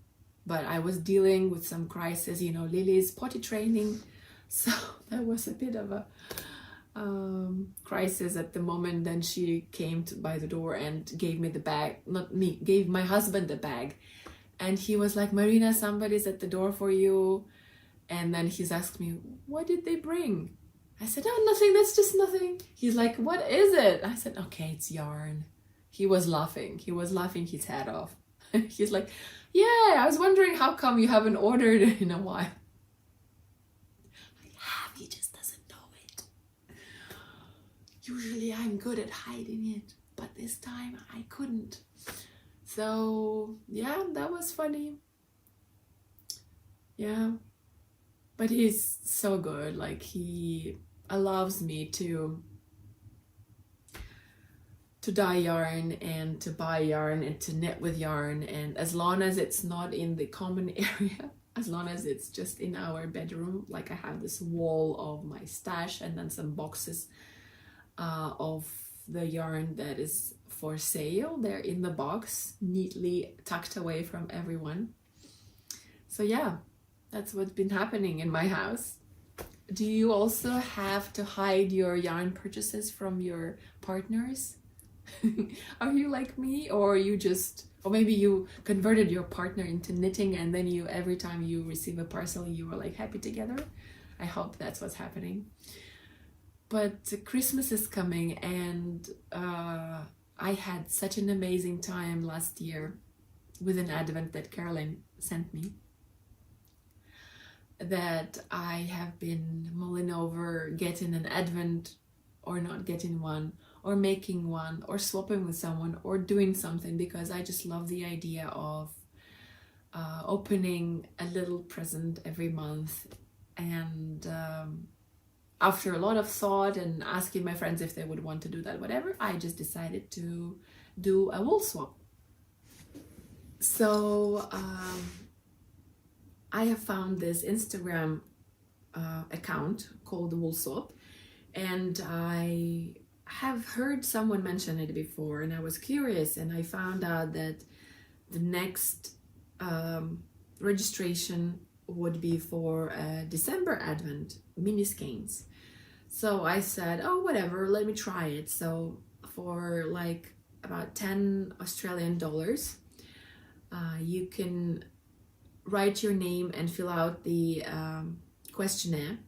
but I was dealing with some crisis, you know, Lily's potty training. So that was a bit of a crisis at the moment. Then she came by the door and gave me the bag, not me, gave my husband the bag. And he was like, Marina, somebody's at the door for you. And then he's asked me, what did they bring? I said, oh, nothing, that's just nothing. He's like, what is it? I said, okay, it's yarn. He was laughing his head off. He's like, yeah, I was wondering how come you haven't ordered in a while. I have, he just doesn't know it. Usually I'm good at hiding it, but this time I couldn't. So yeah, that was funny. Yeah, but he's so good. Like, he allows me to dye yarn and to buy yarn and to knit with yarn, and as long as it's not in the common area, as long as it's just in our bedroom, like I have this wall of my stash and then some boxes of the yarn that is for sale. They're in the box, neatly tucked away from everyone. So yeah, that's what's been happening in my house. Do you also have to hide your yarn purchases from your partners? Are you like me, or you just, or maybe you converted your partner into knitting and then you, every time you receive a parcel, you were like happy together? I hope that's what's happening. But Christmas is coming, and I had such an amazing time last year with an advent that Caroline sent me, that I have been mulling over getting an advent or not getting one, or making one, or swapping with someone, or doing something, because I just love the idea of opening a little present every month. And after a lot of thought and asking my friends if they would want to do that, whatever, I just decided to do a wool swap. So I have found this Instagram account called the Wool Swap, and I have heard someone mention it before, and I was curious, and I found out that the next registration would be for a December Advent mini skeins. So I said, oh, whatever, let me try it. So for like about 10 Australian dollars, you can write your name and fill out the questionnaire,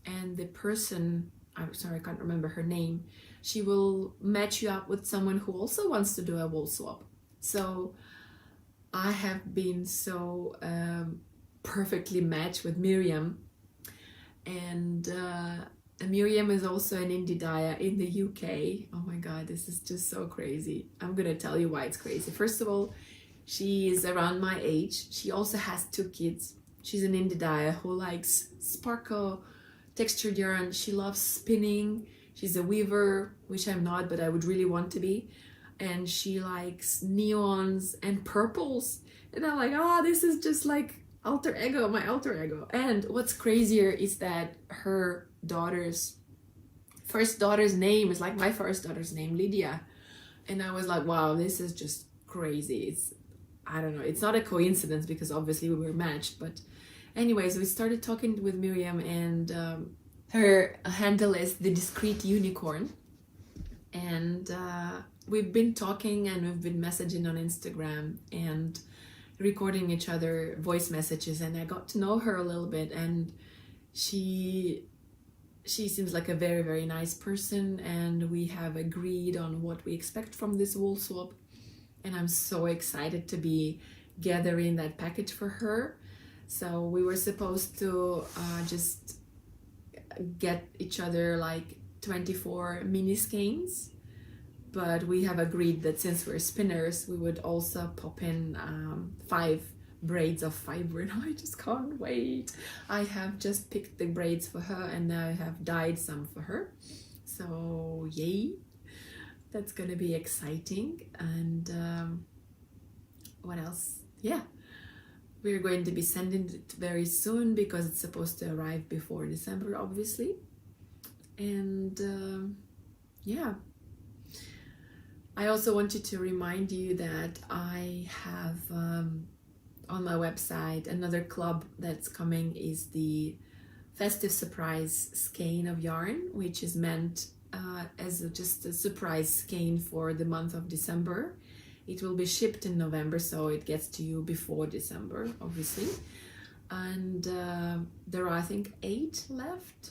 and the person, I'm sorry, I can't remember her name, she will match you up with someone who also wants to do a wool swap. So I have been so perfectly matched with Miriam, and Miriam is also an indie dyer in the UK. Oh my god, this is just so crazy. I'm gonna tell you why it's crazy. First of all, she is around my age. She also has 2 kids. She's an indie dyer who likes sparkle, textured yarn. She loves spinning. She's a weaver, which I'm not, but I would really want to be. And she likes neons and purples. And I'm like, oh, this is just like alter ego, my alter ego. And what's crazier is that her first daughter's name is like my first daughter's name, Lydia. And I was like, wow, this is just crazy. I don't know, it's not a coincidence because obviously we were matched, but anyways, we started talking with Miriam, and her handle is the discreet unicorn, and we've been talking and we've been messaging on Instagram and recording each other voice messages, and I got to know her a little bit, and she seems like a very, very nice person, and we have agreed on what we expect from this wool swap, and I'm so excited to be gathering that package for her. So we were supposed to just get each other like 24 mini skeins, but we have agreed that since we're spinners, we would also pop in 5 braids of fibre, and I just can't wait. I have just picked the braids for her, and now I have dyed some for her, so yay, that's gonna be exciting. And what else? Yeah, we're going to be sending it very soon because it's supposed to arrive before December, obviously. And yeah, I also wanted to remind you that I have on my website another club that's coming, is the festive surprise skein of yarn, which is meant as just a surprise skein for the month of December. It will be shipped in November, so it gets to you before December, obviously. And there are, I think, 8 left.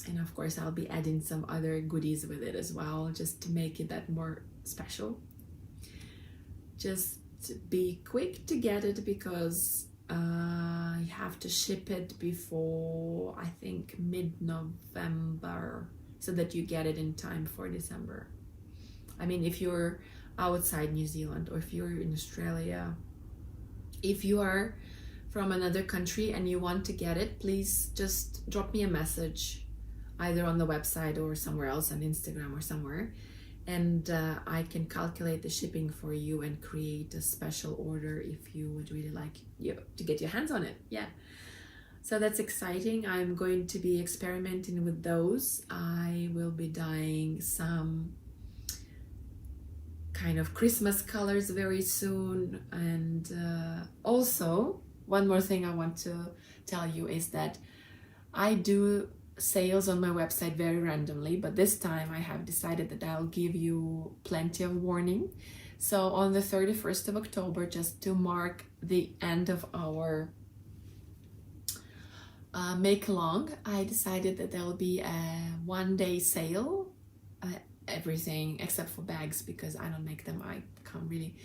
And of course, I'll be adding some other goodies with it as well, just to make it that more special. Just be quick to get it because you have to ship it before, I think, mid-November, so that you get it in time for December. I mean, if you're outside New Zealand, or if you're in Australia, if you are from another country and you want to get it, please just drop me a message either on the website or somewhere else on Instagram or somewhere, and I can calculate the shipping for you and create a special order if you would really like to get your hands on it. Yeah, so that's exciting. I'm going to be experimenting with those. I will be dyeing some kind of Christmas colors very soon. And also, one more thing I want to tell you is that I do sales on my website very randomly, but this time I have decided that I'll give you plenty of warning. So on the 31st of October, just to mark the end of our make along, I decided that there will be a 1-day sale, everything except for bags, because I don't make them. I can't really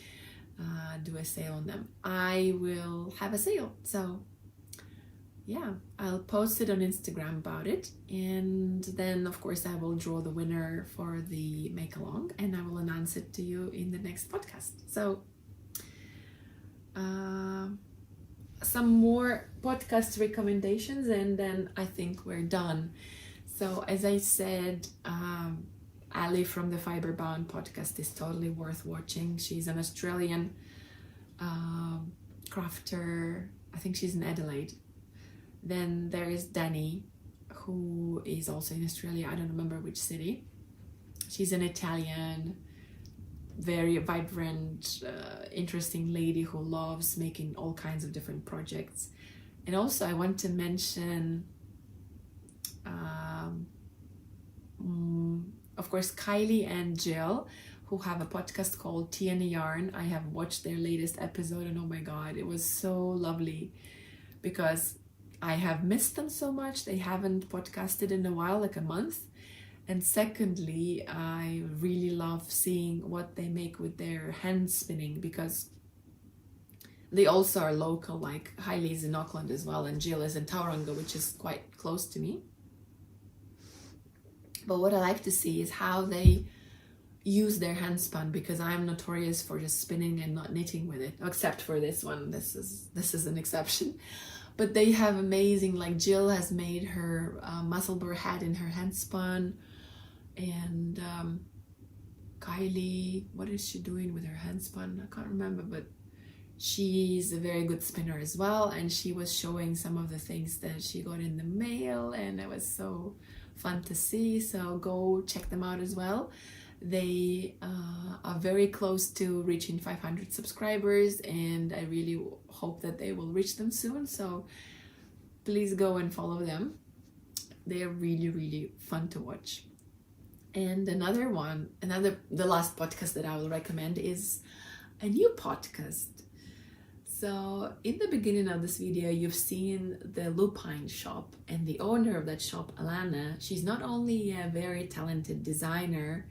do a sale on them. I will have a sale, so yeah, I'll post it on Instagram about it, and then of course I will draw the winner for the make along, and I will announce it to you in the next podcast. So some more podcast recommendations, and then I think we're done. So as I said, Ali from the Fibre Bound podcast is totally worth watching. She's an Australian crafter. I think she's in Adelaide. Then there is Dani, who is also in Australia. I don't remember which city. She's an Italian, very vibrant, interesting lady who loves making all kinds of different projects. And also I want to mention, of course, Kylie and Gill, who have a podcast called Tea and a Yarn. I have watched their latest episode, and oh my god, it was so lovely, because I have missed them so much. They haven't podcasted in a while, like a month. And secondly, I really love seeing what they make with their hand spinning, because they also are local. Like Kylie's in Auckland as well, and Gill is in Tauranga, which is quite close to me. But what I like to see is how they use their hand spun, because I'm notorious for just spinning and not knitting with it, except for this one. This is an exception. But they have amazing, like Gill has made her muscle burr hat in her hand spun, and Kylie, what is she doing with her hand spun? I can't remember, but she's a very good spinner as well, and she was showing some of the things that she got in the mail, and it was so fun to see. So go check them out as well. They are very close to reaching 500 subscribers, and I really hope that they will reach them soon. So please go and follow them. They are really, really fun to watch. And the last podcast that I will recommend is a new podcast. So in the beginning of this video, you've seen the Lupine shop, and the owner of that shop, Alanna, she's not only a very talented designer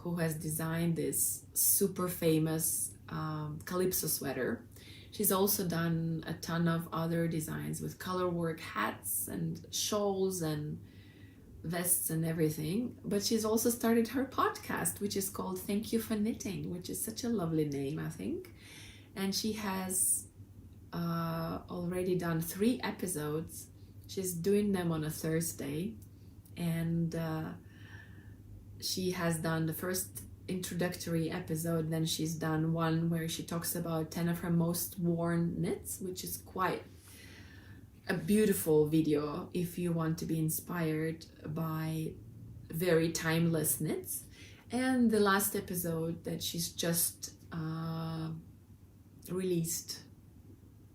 who has designed this super famous Calypso sweater. She's also done a ton of other designs with color work hats and shawls and vests and everything. But she's also started her podcast, which is called Thank You for Knitting, which is such a lovely name, I think. And she has already done 3 episodes. She's doing them on a Thursday, and she has done the first introductory episode, then she's done one where she talks about 10 of her most worn knits, which is quite a beautiful video if you want to be inspired by very timeless knits. And the last episode that she's just released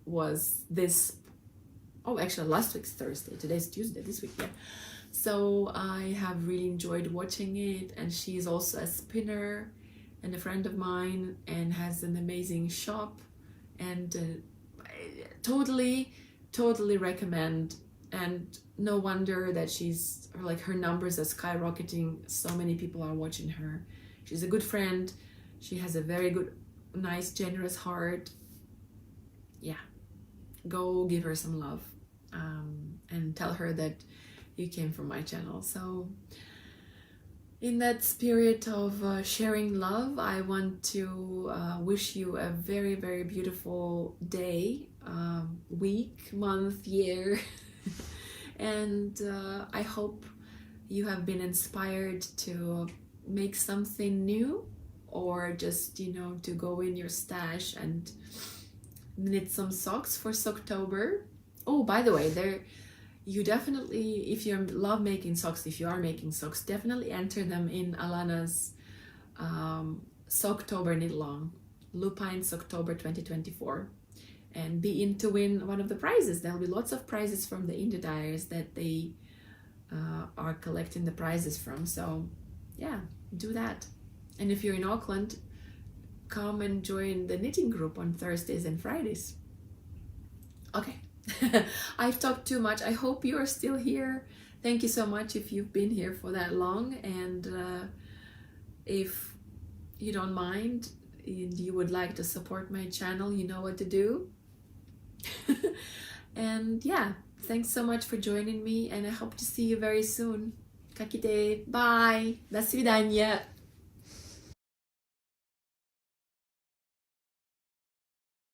was last week's Thursday. Today's Tuesday, this week, yeah. So I have really enjoyed watching it, and she's also a spinner and a friend of mine and has an amazing shop, and totally recommend. And no wonder that her numbers are skyrocketing. So many people are watching her. She's a good friend. She has a very good, nice, generous heart. Yeah, go give her some love, and tell her that you came from my channel. So in that spirit of sharing love, I want to wish you a very, very beautiful day, week, month, year. And I hope you have been inspired to make something new, or just, to go in your stash and knit some socks for Socktober. Oh, by the way, you definitely, if you are making socks, definitely enter them in Alanna's Socktober knitalong, Lupine Socktober 2024, and be in to win one of the prizes. There'll be lots of prizes from the indie dyers that they are collecting the prizes from. So yeah, do that. And if you're in Auckland, come and join the knitting group on Thursdays and Fridays. Okay. I've talked too much. I hope you are still here. Thank you so much if you've been here for that long, and if you don't mind and you would like to support my channel, you know what to do. And yeah, thanks so much for joining me, and I hope to see you very soon. Kakite, bye, до свидания.